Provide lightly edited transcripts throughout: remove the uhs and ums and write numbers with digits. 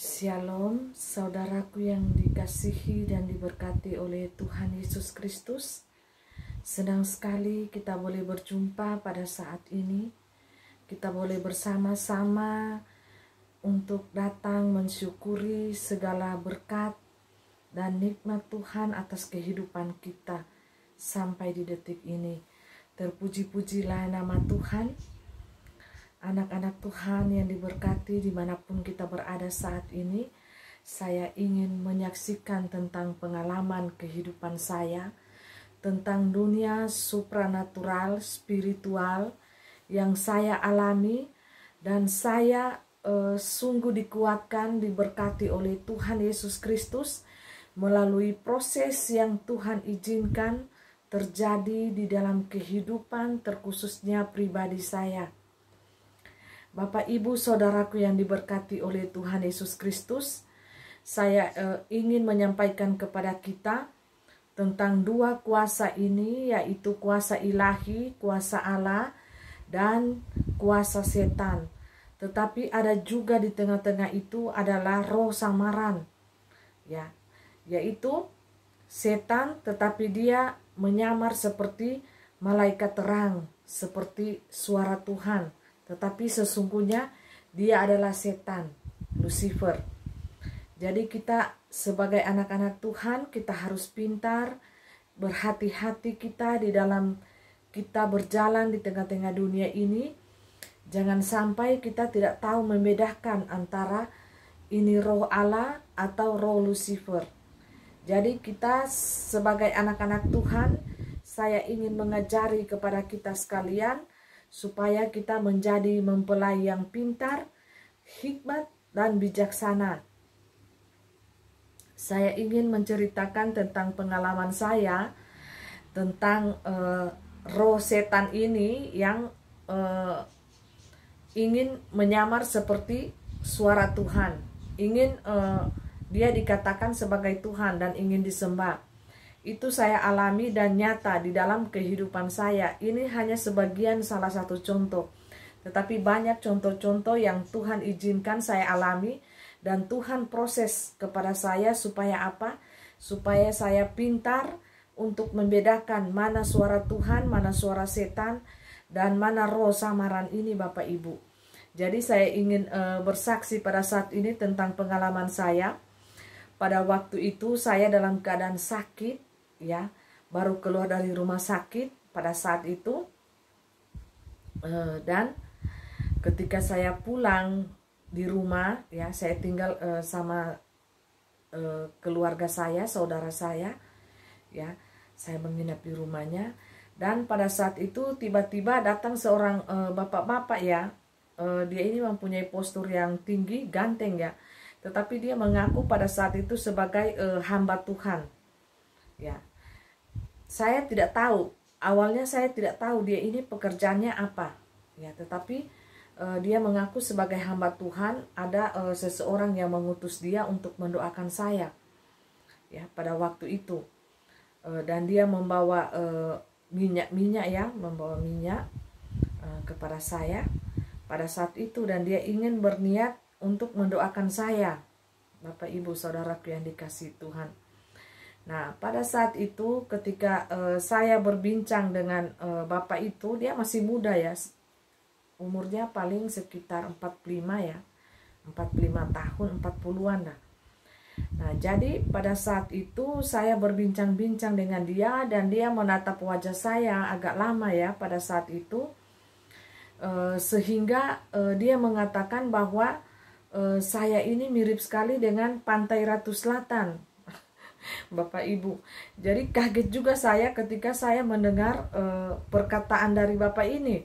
Shalom, saudaraku yang dikasihi dan diberkati oleh Tuhan Yesus Kristus. Senang sekali kita boleh berjumpa pada saat ini. Kita boleh bersama-sama untuk datang mensyukuri segala berkat dan nikmat Tuhan atas kehidupan kita sampai di detik ini. Terpuji-pujilah nama Tuhan. Anak-anak Tuhan yang diberkati dimanapun kita berada saat ini, saya ingin menyaksikan tentang pengalaman kehidupan saya, tentang dunia supranatural, spiritual yang saya alami, dan saya sungguh dikuatkan, diberkati oleh Tuhan Yesus Kristus melalui proses yang Tuhan izinkan terjadi di dalam kehidupan terkhususnya pribadi saya. Bapak, Ibu, Saudaraku yang diberkati oleh Tuhan Yesus Kristus, saya ingin menyampaikan kepada kita tentang dua kuasa ini, yaitu kuasa ilahi, kuasa Allah, dan kuasa setan. Tetapi ada juga di tengah-tengah itu adalah roh samaran, ya, yaitu setan, tetapi dia menyamar seperti malaikat terang, seperti suara Tuhan. Tetapi sesungguhnya dia adalah setan, Lucifer. Jadi kita sebagai anak-anak Tuhan, kita harus pintar, berhati-hati kita di dalam kita berjalan di tengah-tengah dunia ini. Jangan sampai kita tidak tahu membedakan antara ini roh Allah atau roh Lucifer. Jadi kita sebagai anak-anak Tuhan, saya ingin mengajari kepada kita sekalian, supaya kita menjadi mempelai yang pintar, hikmat, dan bijaksana. Saya ingin menceritakan tentang pengalaman saya tentang roh setan ini yang ingin menyamar seperti suara Tuhan. Ingin dia dikatakan sebagai Tuhan dan ingin disembah. Itu saya alami dan nyata di dalam kehidupan saya. Ini hanya sebagian salah satu contoh. Tetapi banyak contoh-contoh yang Tuhan izinkan saya alami. Dan Tuhan proses kepada saya supaya apa? Supaya saya pintar untuk membedakan mana suara Tuhan, mana suara setan, dan mana roh samaran ini, Bapak Ibu. Jadi saya ingin bersaksi pada saat ini tentang pengalaman saya. Pada waktu itu saya dalam keadaan sakit, ya, baru keluar dari rumah sakit pada saat itu, dan ketika saya pulang di rumah, ya, saya tinggal sama keluarga saya, saudara saya, ya, saya menginap di rumahnya. Dan pada saat itu tiba-tiba datang seorang bapak-bapak, ya, dia ini mempunyai postur yang tinggi, ganteng, ya, tetapi dia mengaku pada saat itu sebagai hamba Tuhan, ya. Saya tidak tahu, awalnya saya tidak tahu dia ini pekerjaannya apa, ya, tetapi dia mengaku sebagai hamba Tuhan. Ada seseorang yang mengutus dia untuk mendoakan saya, ya, pada waktu itu, dan dia membawa minyak, ya, membawa minyak kepada saya pada saat itu, dan dia ingin berniat untuk mendoakan saya, Bapak Ibu Saudaraku yang dikasihi Tuhan. Nah, pada saat itu ketika saya berbincang dengan bapak itu, dia masih muda, ya, umurnya paling sekitar 45, ya, 45 tahun, 40-an lah. Nah, jadi pada saat itu saya berbincang-bincang dengan dia, dan dia menatap wajah saya agak lama, ya, pada saat itu, sehingga dia mengatakan bahwa saya ini mirip sekali dengan Pantai Ratu Selatan, Bapak Ibu. Jadi kaget juga saya ketika saya mendengar perkataan dari Bapak ini.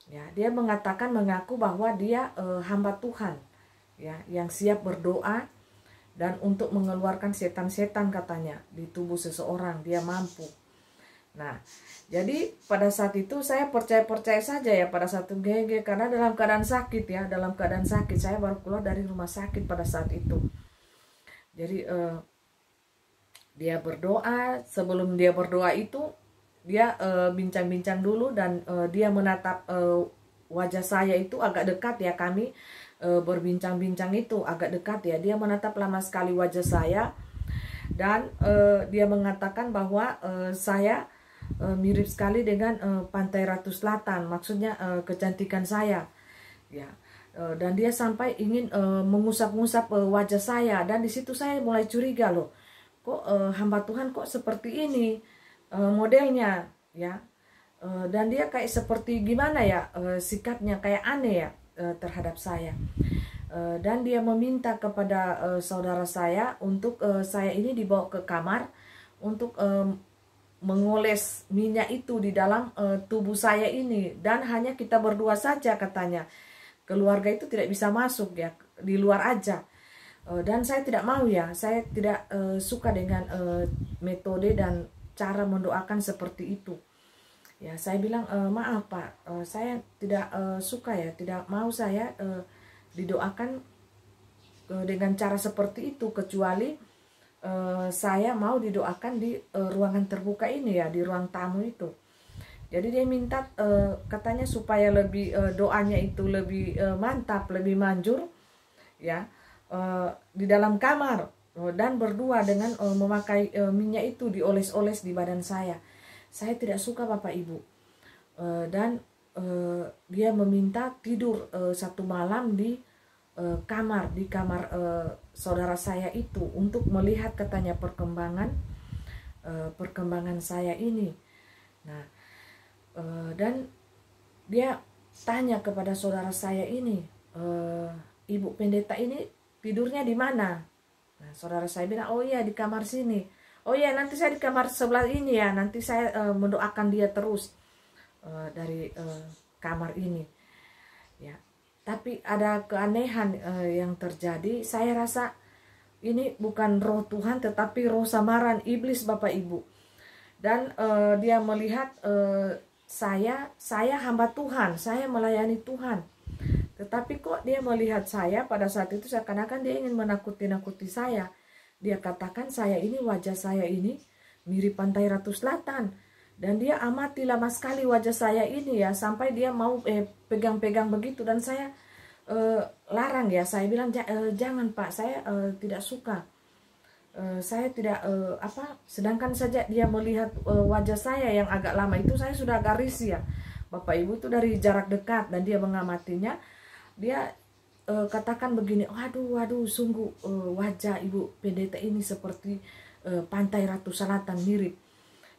Ya, dia mengaku bahwa dia hamba Tuhan, ya, yang siap berdoa dan untuk mengeluarkan setan-setan, katanya, di tubuh seseorang, dia mampu. Nah, jadi pada saat itu saya percaya saja, ya, pada satu GG, karena dalam keadaan sakit, ya, dalam keadaan sakit. Saya baru keluar dari rumah sakit pada saat itu. Jadi dia berdoa. Sebelum dia berdoa itu dia bincang-bincang dulu, dan dia menatap wajah saya itu agak dekat, ya, kami berbincang-bincang itu agak dekat ya. Dia menatap lama sekali wajah saya dan dia mengatakan bahwa saya mirip sekali dengan Pantai Ratu Selatan, maksudnya kecantikan saya ya. Dan dia sampai ingin mengusap-ngusap wajah saya, dan di situ saya mulai curiga, loh, kok hamba Tuhan kok seperti ini modelnya ya. Dan dia kayak seperti gimana ya, sikapnya kayak aneh ya terhadap saya. Dan dia meminta kepada saudara saya untuk saya ini dibawa ke kamar untuk mengoles minyak itu di dalam tubuh saya ini, dan hanya kita berdua saja katanya. Keluarga itu tidak bisa masuk ya, di luar aja. Dan saya tidak mau ya, saya tidak suka dengan metode dan cara mendoakan seperti itu. Ya, saya bilang maaf Pak, saya tidak suka ya, tidak mau saya didoakan dengan cara seperti itu, kecuali saya mau didoakan di ruangan terbuka ini ya, di ruang tamu itu. Jadi dia minta katanya supaya lebih doanya itu lebih mantap, lebih manjur ya, di dalam kamar dan berdua dengan memakai minyak itu dioles-oles di badan saya. Saya tidak suka Bapak Ibu. Dan dia meminta tidur satu malam di kamar saudara saya itu untuk melihat katanya perkembangan saya ini. Nah, dan dia tanya kepada saudara saya ini, Ibu pendeta ini tidurnya di mana? Nah, saudara saya bilang, oh iya di kamar sini. Oh iya, nanti saya di kamar sebelah ini ya, nanti saya mendoakan dia terus dari kamar ini ya. Tapi ada keanehan yang terjadi. Saya rasa ini bukan roh Tuhan, tetapi roh samaran iblis Bapak Ibu. Dan dia melihat saya hamba Tuhan, saya melayani Tuhan. Tetapi kok dia melihat saya pada saat itu seakan-akan dia ingin menakuti-nakuti saya. Dia katakan saya ini, wajah saya ini mirip Pantai Ratu Selatan. Dan dia amati lama sekali wajah saya ini ya, sampai dia mau pegang-pegang begitu. Dan saya larang ya, saya bilang jangan Pak, saya tidak suka. Saya tidak sedangkan saja dia melihat wajah saya yang agak lama itu, saya sudah agak risih ya Bapak Ibu, itu dari jarak dekat. Dan dia mengamatinya, dia katakan begini, waduh sungguh wajah Ibu pendeta ini seperti Pantai Ratu Selatan, mirip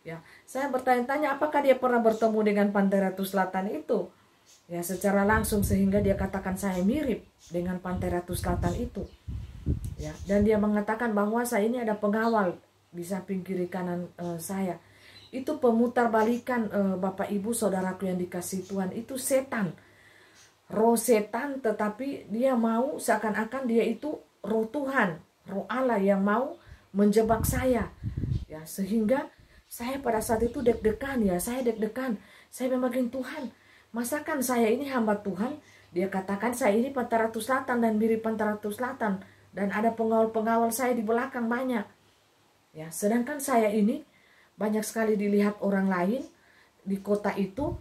ya. Saya bertanya-tanya apakah dia pernah bertemu dengan Pantai Ratu Selatan itu ya secara langsung, sehingga dia katakan saya mirip dengan Pantai Ratu Selatan itu ya. Dan dia mengatakan bahwa saya ini ada pengawal di samping kiri kanan saya. Itu pemutarbalikan Bapak Ibu saudaraku yang dikasihi Tuhan, itu setan, roh setan, tetapi dia mau seakan-akan dia itu roh Tuhan, roh Allah yang mau menjebak saya ya. Sehingga saya pada saat itu deg-degan ya, saya memangin Tuhan, masakan saya ini hamba Tuhan, dia katakan saya ini Pantai Ratu Selatan dan mirip Pantai Ratu Selatan, dan ada pengawal-pengawal saya di belakang banyak ya. Sedangkan saya ini banyak sekali dilihat orang lain di kota itu.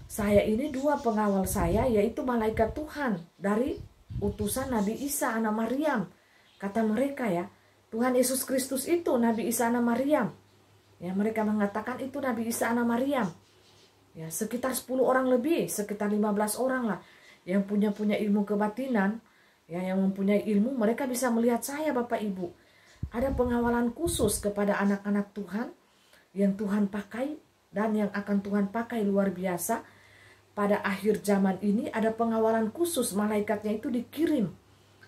Saya ini dua pengawal saya, yaitu malaikat Tuhan dari utusan Nabi Isa anak Maryam. Kata mereka ya, Tuhan Yesus Kristus itu Nabi Isa anak Maryam. Ya, mereka mengatakan itu Nabi Isa anak Maryam. Ya, sekitar 10 orang lebih, sekitar 15 orang lah yang punya ilmu kebatinan, ya, yang mempunyai ilmu, mereka bisa melihat saya Bapak Ibu. Ada pengawalan khusus kepada anak-anak Tuhan yang Tuhan pakai dan yang akan Tuhan pakai luar biasa. Pada akhir zaman ini ada pengawalan khusus, malaikatnya itu dikirim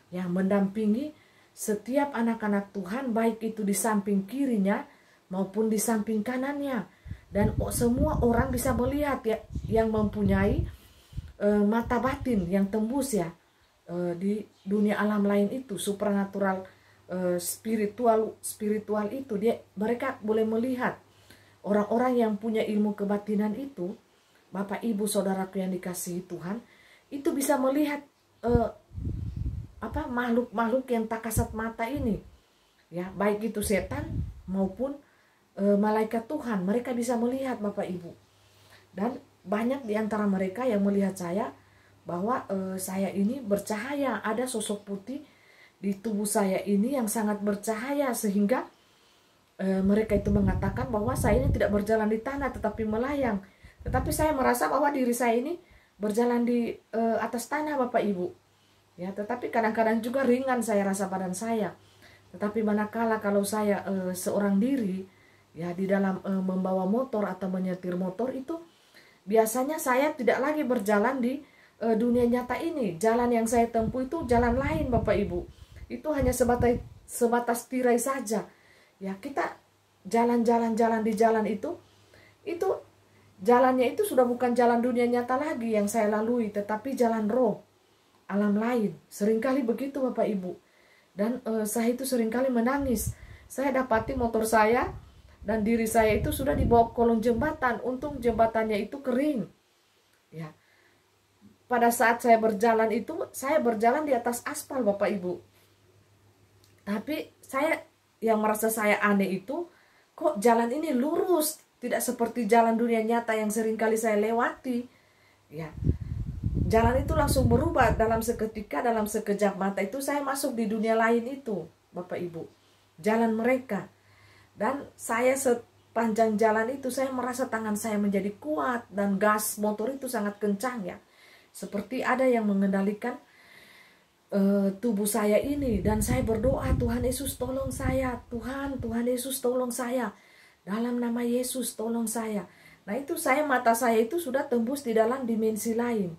yang mendampingi setiap anak-anak Tuhan, baik itu di samping kirinya maupun di samping kanannya. Dan semua orang bisa melihat ya, yang mempunyai mata batin yang tembus ya di dunia alam lain itu, supranatural, spiritual itu, mereka boleh melihat. Orang-orang yang punya ilmu kebatinan itu, Bapak Ibu saudaraku yang dikasihi Tuhan, itu bisa melihat makhluk-makhluk yang tak kasat mata ini ya, baik itu setan maupun malaikat Tuhan. Mereka bisa melihat Bapak Ibu. Dan banyak di antara mereka yang melihat saya bahwa saya ini bercahaya, ada sosok putih di tubuh saya ini yang sangat bercahaya, sehingga mereka itu mengatakan bahwa saya ini tidak berjalan di tanah tetapi melayang. Tetapi saya merasa bahwa diri saya ini berjalan di atas tanah Bapak Ibu. Ya, tetapi kadang-kadang juga ringan saya rasa badan saya. Tetapi manakala kalau saya seorang diri ya di dalam membawa motor atau menyetir motor itu, biasanya saya tidak lagi berjalan di dunia nyata ini. Jalan yang saya tempuh itu jalan lain Bapak Ibu. Itu hanya sebatas tirai saja. Ya, kita jalan-jalan di jalan itu jalannya itu sudah bukan jalan dunia nyata lagi yang saya lalui, tetapi jalan roh, alam lain. Seringkali begitu Bapak Ibu. Dan saya itu seringkali menangis. Saya dapati motor saya dan diri saya itu sudah dibawa ke kolong jembatan. Untung jembatannya itu kering. Ya. Pada saat saya berjalan itu, saya berjalan di atas aspal Bapak Ibu. Tapi saya yang merasa saya aneh itu, kok jalan ini lurus, tidak seperti jalan dunia nyata yang seringkali saya lewati. Ya. Jalan itu langsung berubah dalam seketika, dalam sekejap mata itu saya masuk di dunia lain itu, Bapak Ibu. Jalan mereka. Dan saya sepanjang jalan itu saya merasa tangan saya menjadi kuat dan gas motor itu sangat kencang ya. Seperti ada yang mengendalikan tubuh saya ini, dan saya berdoa, Tuhan Yesus tolong saya, Tuhan Yesus tolong saya, dalam nama Yesus tolong saya. Nah itu mata saya itu sudah tembus di dalam dimensi lain.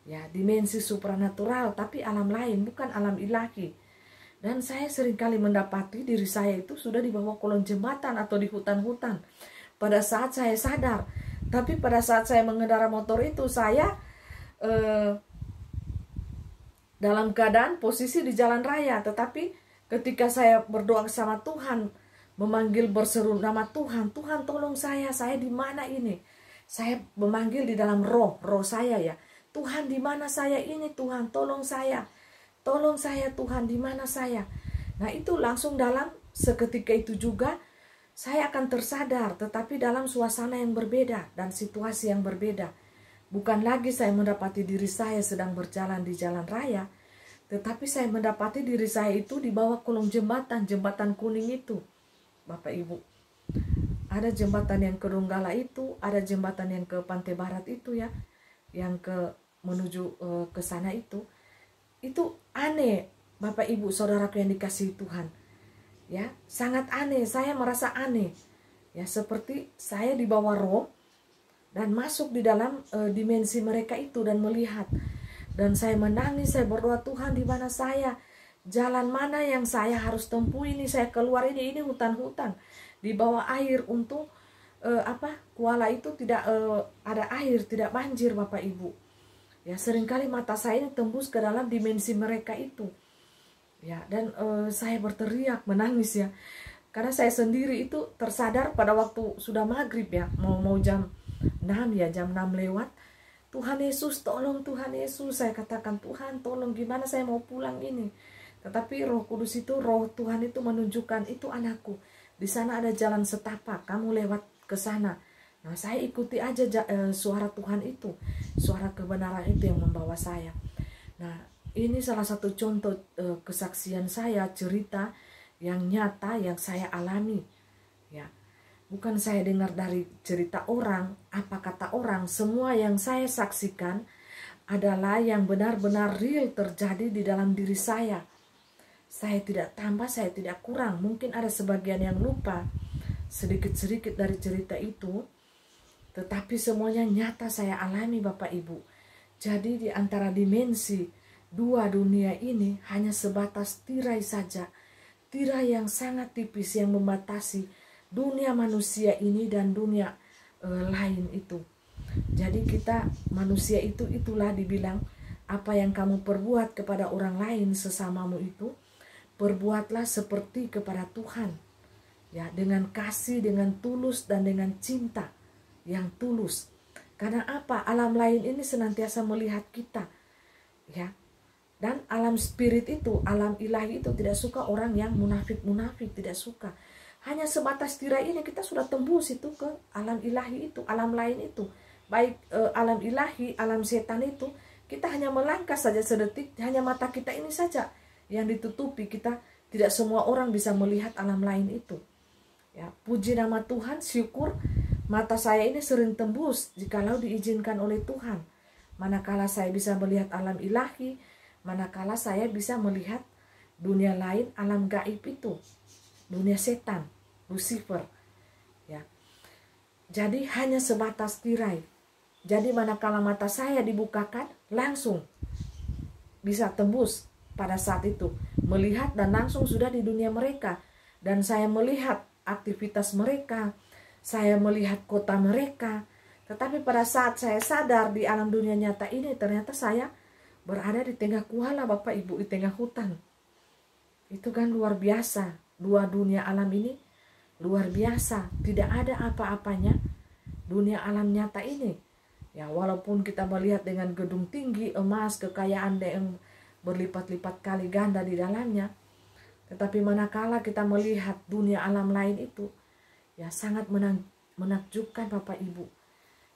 Ya, dimensi supranatural, tapi alam lain, bukan alam ilahi. Dan saya seringkali mendapati diri saya itu sudah di bawah kolong jembatan atau di hutan-hutan. Pada saat saya sadar, tapi pada saat saya mengendara motor itu, saya dalam keadaan posisi di jalan raya. Tetapi ketika saya berdoa sama Tuhan, memanggil berseru nama Tuhan, Tuhan tolong saya di mana ini? Saya memanggil di dalam roh saya ya. Tuhan di mana saya ini, Tuhan tolong saya Tuhan di mana saya. Nah itu langsung dalam seketika itu juga saya akan tersadar, tetapi dalam suasana yang berbeda dan situasi yang berbeda. Bukan lagi saya mendapati diri saya sedang berjalan di jalan raya, tetapi saya mendapati diri saya itu di bawah kolong jembatan kuning itu, Bapak Ibu. Ada jembatan yang ke Donggala itu, ada jembatan yang ke Pantai Barat itu ya, yang menuju ke sana itu aneh Bapak Ibu saudaraku yang dikasihi Tuhan ya, sangat aneh. Saya merasa aneh ya, seperti saya di bawah roh dan masuk di dalam dimensi mereka itu dan melihat, dan saya menangis, saya berdoa, Tuhan di mana saya, jalan mana yang saya harus tempuh ini, saya keluar ini hutan-hutan di bawah air. Untuk Kuala itu tidak ada air, tidak banjir Bapak Ibu. Ya, seringkali mata saya ini tembus ke dalam dimensi mereka itu. Ya, dan saya berteriak, menangis ya. Karena saya sendiri itu tersadar pada waktu sudah maghrib ya, mau jam 6 ya, jam 6 lewat. Tuhan Yesus, tolong Tuhan Yesus. Saya katakan, Tuhan tolong, gimana saya mau pulang ini. Tetapi Roh Kudus itu, Roh Tuhan itu menunjukkan, itu anakku. Di sana ada jalan setapak, kamu lewat ke sana. Nah, saya ikuti aja suara Tuhan itu, suara kebenaran itu yang membawa saya. Nah, ini salah satu contoh kesaksian saya, cerita yang nyata yang saya alami. Ya, bukan saya dengar dari cerita orang, apa kata orang. Semua yang saya saksikan adalah yang benar-benar real terjadi di dalam diri saya. Saya tidak tambah, saya tidak kurang. Mungkin ada sebagian yang lupa sedikit-sedikit dari cerita itu, tetapi semuanya nyata saya alami Bapak Ibu. Jadi di antara dimensi dua dunia ini hanya sebatas tirai saja. Tirai yang sangat tipis yang membatasi dunia manusia ini dan dunia lain itu. Jadi kita manusia itu, itulah dibilang, apa yang kamu perbuat kepada orang lain sesamamu itu, perbuatlah seperti kepada Tuhan. Ya, dengan kasih, dengan tulus dan dengan cinta yang tulus. Karena apa? Alam lain ini senantiasa melihat kita. Ya. Dan alam spirit itu, alam ilahi itu tidak suka orang yang munafik-munafik, tidak suka. Hanya sebatas tirai ini kita sudah tembus itu ke alam ilahi itu, alam lain itu. Baik alam ilahi, alam setan itu Kita hanya melangkah saja sedetik, hanya mata kita ini saja yang ditutupi. Kita tidak semua orang bisa melihat alam lain itu. Ya, puji nama Tuhan, syukur mata saya ini sering tembus jikalau diizinkan oleh Tuhan. Manakala saya bisa melihat alam ilahi, manakala saya bisa melihat dunia lain, alam gaib itu, dunia setan, Lucifer. Ya. Jadi hanya sebatas tirai. Jadi manakala mata saya dibukakan, langsung bisa tembus pada saat itu. Melihat dan langsung sudah di dunia mereka. Dan saya melihat aktivitas mereka. Saya melihat kota mereka. Tetapi pada saat saya sadar di alam dunia nyata ini, ternyata saya berada di tengah kuala Bapak Ibu, di tengah hutan. Itu kan luar biasa. Dua dunia alam ini luar biasa. Tidak ada apa-apanya dunia alam nyata ini. Ya, walaupun kita melihat dengan gedung tinggi, emas, kekayaan yang berlipat-lipat kali ganda di dalamnya, tetapi manakala kita melihat dunia alam lain itu, ya sangat menakjubkan Bapak Ibu.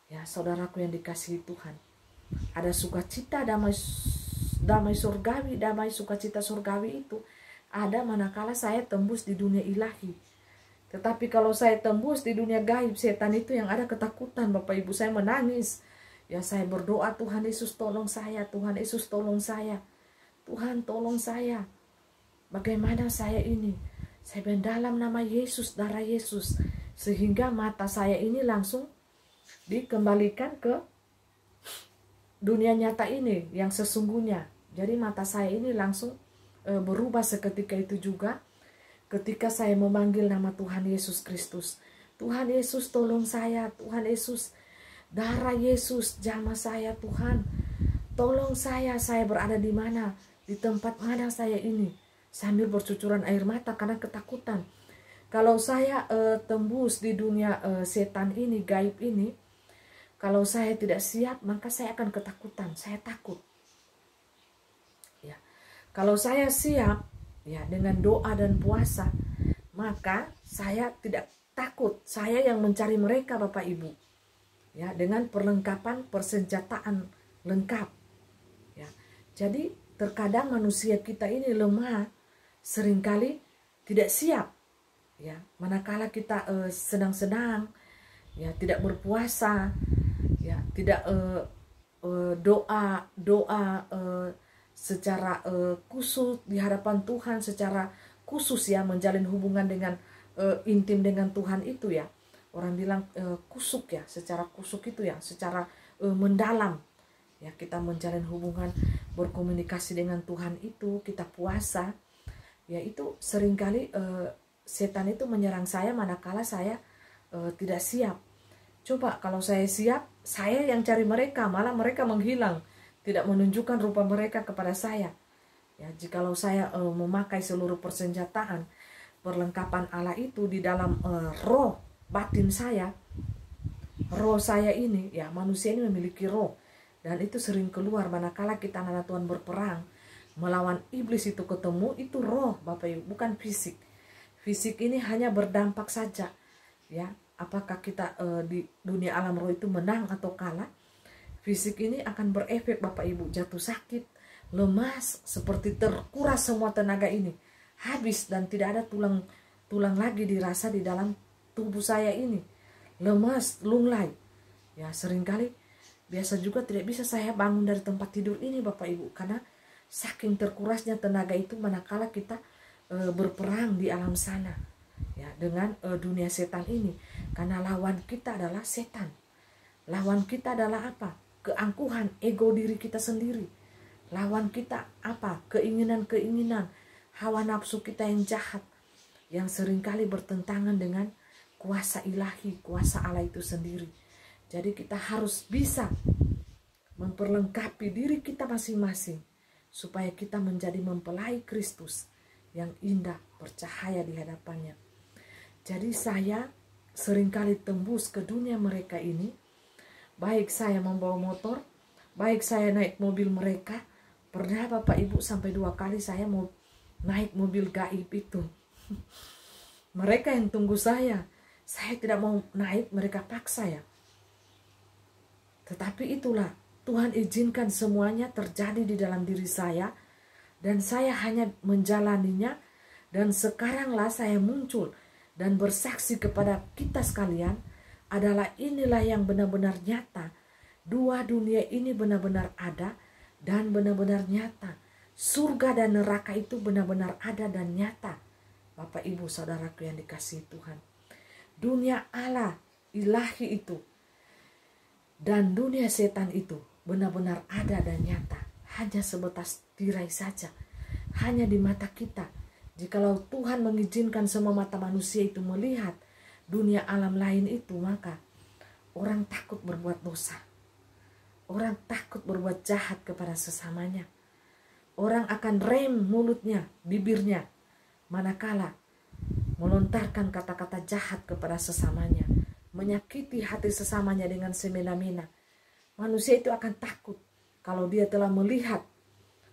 Ya, saudaraku yang dikasihi Tuhan. Ada sukacita, damai surgawi, damai sukacita surgawi itu ada manakala saya tembus di dunia ilahi. Tetapi kalau saya tembus di dunia gaib, setan itu yang ada ketakutan Bapak Ibu. Saya menangis. Ya, saya berdoa, Tuhan Yesus tolong saya, Tuhan Yesus tolong saya. Tuhan tolong saya. Bagaimana saya ini? Saya mendalam nama Yesus, darah Yesus. Sehingga mata saya ini langsung dikembalikan ke dunia nyata ini yang sesungguhnya. Jadi mata saya ini langsung berubah seketika itu juga. Ketika saya memanggil nama Tuhan Yesus Kristus. Tuhan Yesus tolong saya, Tuhan Yesus, darah Yesus jamah saya Tuhan. Tolong saya berada di mana? Di tempat mana saya ini? Sambil bercucuran air mata karena ketakutan. Kalau saya tembus di dunia setan ini, gaib ini, kalau saya tidak siap, maka saya akan ketakutan, saya takut. Ya. Kalau saya siap, ya dengan doa dan puasa, maka saya tidak takut. Saya yang mencari mereka Bapak Ibu. Ya, dengan perlengkapan persenjataan lengkap. Ya. Jadi terkadang manusia kita ini lemah, seringkali tidak siap. Ya, manakala kita sedang-sedang, ya tidak berpuasa, ya tidak doa secara khusus di hadapan Tuhan, secara khusus ya, menjalin hubungan dengan intim dengan Tuhan itu ya. Orang bilang kusuk ya, secara kusuk itu ya, secara mendalam ya, kita menjalin hubungan, berkomunikasi dengan Tuhan itu, kita puasa ya. Itu seringkali setan itu menyerang saya manakala saya tidak siap. Coba kalau saya siap, saya yang cari mereka, malah mereka menghilang, tidak menunjukkan rupa mereka kepada saya. Ya, jikalau saya memakai seluruh persenjataan, perlengkapan Allah itu di dalam roh batin saya, roh saya ini, ya manusia ini memiliki roh, dan itu sering keluar manakala kita anak Tuhan berperang melawan iblis itu ketemu, itu roh Bapak Ibu, bukan fisik. Fisik ini hanya berdampak saja, ya. Apakah kita di dunia alam roh itu menang atau kalah? Fisik ini akan berefek Bapak Ibu, jatuh sakit, lemas, seperti terkuras semua tenaga ini, habis dan tidak ada tulang lagi dirasa di dalam tubuh saya ini, lemas, lunglai. Ya seringkali biasa juga tidak bisa saya bangun dari tempat tidur ini Bapak Ibu, karena saking terkurasnya tenaga itu manakala kita berperang di alam sana ya, dengan dunia setan ini. Karena lawan kita adalah setan. Lawan kita adalah apa? Keangkuhan, ego diri kita sendiri. Lawan kita apa? Keinginan-keinginan, hawa nafsu kita yang jahat, yang seringkali bertentangan dengan kuasa ilahi, kuasa Allah itu sendiri. Jadi kita harus bisa memperlengkapi diri kita masing-masing, supaya kita menjadi mempelai Kristus yang indah, bercahaya di hadapannya. Jadi saya seringkali tembus ke dunia mereka ini, baik saya membawa motor, baik saya naik mobil mereka. Pernah Bapak Ibu sampai 2 kali saya mau naik mobil gaib itu. Mereka yang tunggu saya tidak mau naik, mereka paksa ya. Tetapi itulah Tuhan izinkan semuanya terjadi di dalam diri saya, dan saya hanya menjalaninya, dan sekaranglah saya muncul dan bersaksi kepada kita sekalian adalah inilah yang benar-benar nyata. Dua dunia ini benar-benar ada dan benar-benar nyata. Surga dan neraka itu benar-benar ada dan nyata. Bapak, Ibu, Saudaraku yang dikasihi Tuhan. Dunia Allah, ilahi itu, dan dunia setan itu benar-benar ada dan nyata. Hanya sebatas tirai saja. Hanya di mata kita. Jikalau Tuhan mengizinkan semua mata manusia itu melihat dunia alam lain itu, maka orang takut berbuat dosa. Orang takut berbuat jahat kepada sesamanya. Orang akan rem mulutnya, bibirnya, manakala melontarkan kata-kata jahat kepada sesamanya, menyakiti hati sesamanya dengan semena-mena. Manusia itu akan takut kalau dia telah melihat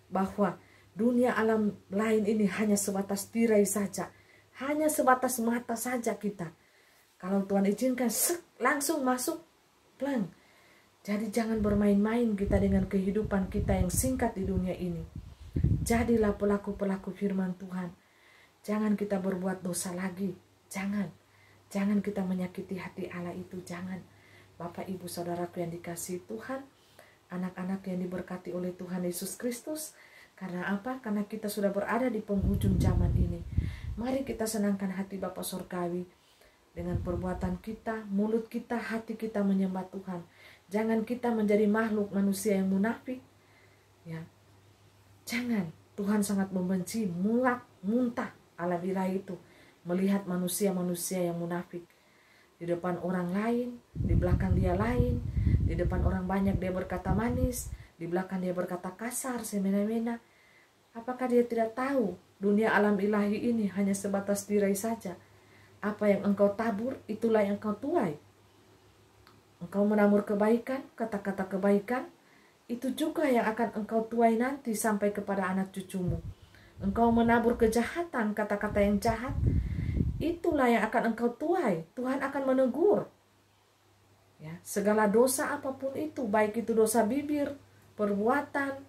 bahwa dunia alam lain ini hanya sebatas tirai saja, hanya sebatas mata saja kita. Kalau Tuhan izinkan, langsung masuk, pleng. Jadi jangan bermain-main kita dengan kehidupan kita yang singkat di dunia ini. Jadilah pelaku-pelaku firman Tuhan. Jangan kita berbuat dosa lagi. Jangan kita menyakiti hati Allah itu. Jangan. Bapak, Ibu, Saudaraku yang dikasihi Tuhan, anak-anak yang diberkati oleh Tuhan Yesus Kristus. Karena apa? Karena kita sudah berada di penghujung zaman ini. Mari kita senangkan hati Bapa Surgawi dengan perbuatan kita, mulut kita, hati kita menyembah Tuhan. Jangan kita menjadi makhluk manusia yang munafik. Ya. Jangan. Tuhan sangat membenci, muntah alam ilahi itu melihat manusia-manusia yang munafik. Di depan orang lain, di belakang dia lain, di depan orang banyak dia berkata manis, di belakang dia berkata kasar, semena-mena. Apakah dia tidak tahu dunia alam ilahi ini hanya sebatas tirai saja? Apa yang engkau tabur, itulah yang engkau tuai. Engkau menabur kebaikan, kata-kata kebaikan, itu juga yang akan engkau tuai nanti sampai kepada anak cucumu. Engkau menabur kejahatan, kata-kata yang jahat, itulah yang akan engkau tuai. Tuhan akan menegur. Ya, segala dosa apapun itu, baik itu dosa bibir, perbuatan,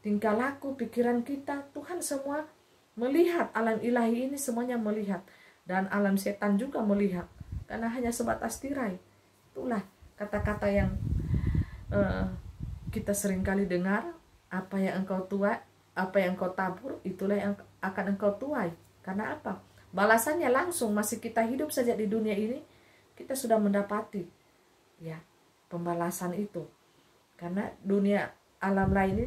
tingkah laku, pikiran kita, Tuhan semua melihat. Alam ilahi ini semuanya melihat. Dan alam setan juga melihat. Karena hanya sebatas tirai. Itulah kata-kata yang kita seringkali dengar. Apa yang engkau tuai, apa yang engkau tabur, itulah yang akan engkau tuai. Karena apa? Balasannya langsung. Masih kita hidup saja di dunia ini, kita sudah mendapati ya pembalasan itu. Karena dunia alam lain ini